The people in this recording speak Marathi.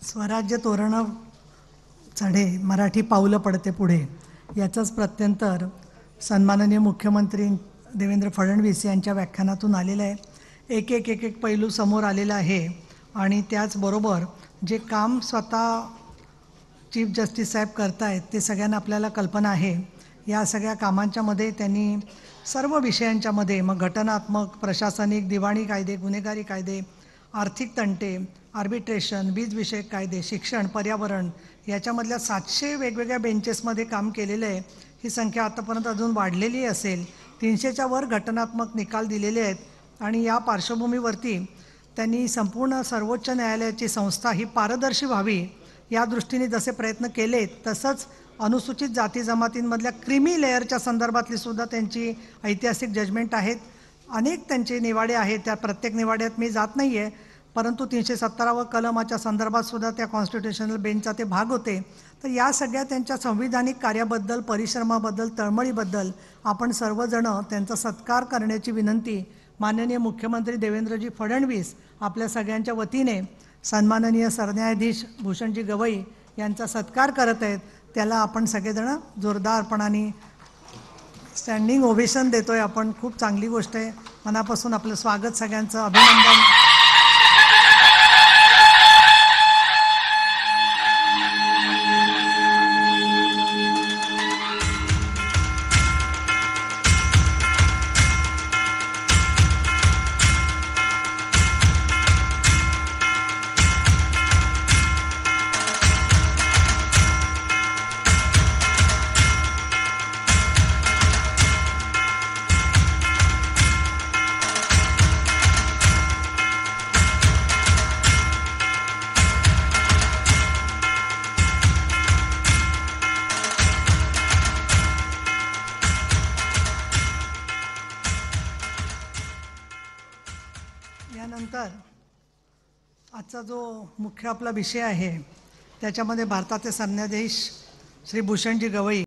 स्वराज्य तोरण चढे मराठी पाऊलं पडते पुढे याचंच प्रत्यंतर सन्माननीय मुख्यमंत्री देवेंद्र फडणवीस यांच्या व्याख्यानातून आलेलं आहे. एक एक एक एक पैलू समोर आलेला आहे आणि त्याचबरोबर जे काम स्वतः चीफ जस्टिस साहेब करतायत ते सगळ्यांना आपल्याला कल्पना आहे. या सगळ्या कामांच्यामध्ये त्यांनी सर्व विषयांच्यामध्ये मग घटनात्मक, प्रशासनिक, दिवाणी कायदे, गुन्हेगारी कायदे, आर्थिक तंटे, आर्बिट्रेशन, वीजविषयक कायदे, शिक्षण, पर्यावरण याच्यामधल्या 700 वेगवेगळ्या बेंचेसमध्ये काम केलेलं आहे. ही संख्या आतापर्यंत अजून वाढलेली असेल. 300च्या वर घटनात्मक निकाल दिलेले आहेत आणि या पार्श्वभूमीवरती त्यांनी संपूर्ण सर्वोच्च न्यायालयाची संस्था ही पारदर्शी व्हावी या दृष्टीने जसे प्रयत्न केलेत तसंच अनुसूचित जाती जमातींमधल्या क्रीमी लेअरच्या संदर्भातली सुद्धा त्यांची ऐतिहासिक जजमेंट आहेत. अनेक त्यांचे निवाडे आहेत. त्या प्रत्येक निवाड्यात मी जात नाही आहे, परंतु 317 कलमाच्या संदर्भात सुद्धा त्या कॉन्स्टिट्युशनल बेंचचा ते भाग होते. तर या सगळ्या त्यांच्या संविधानिक कार्याबद्दल, परिश्रमाबद्दल, तळमळीबद्दल आपण सर्वजण त्यांचा सत्कार करण्याची विनंती माननीय मुख्यमंत्री देवेंद्रजी फडणवीस आपल्या सगळ्यांच्या वतीने सन्माननीय सरन्यायाधीश भूषणजी गवई यांचा सत्कार करत आहेत. त्याला आपण सगळेजण जोरदारपणाने स्टँडिंग ओव्हेशन देतोय आपण. खूप चांगली गोष्ट आहे. मनापासून आपलं स्वागत, सगळ्यांचं अभिनंदन. यानंतर आजचा जो मुख्य आपला विषय आहे त्याच्यामध्ये भारताचे सरन्यायाधीश श्री भूषणजी गवई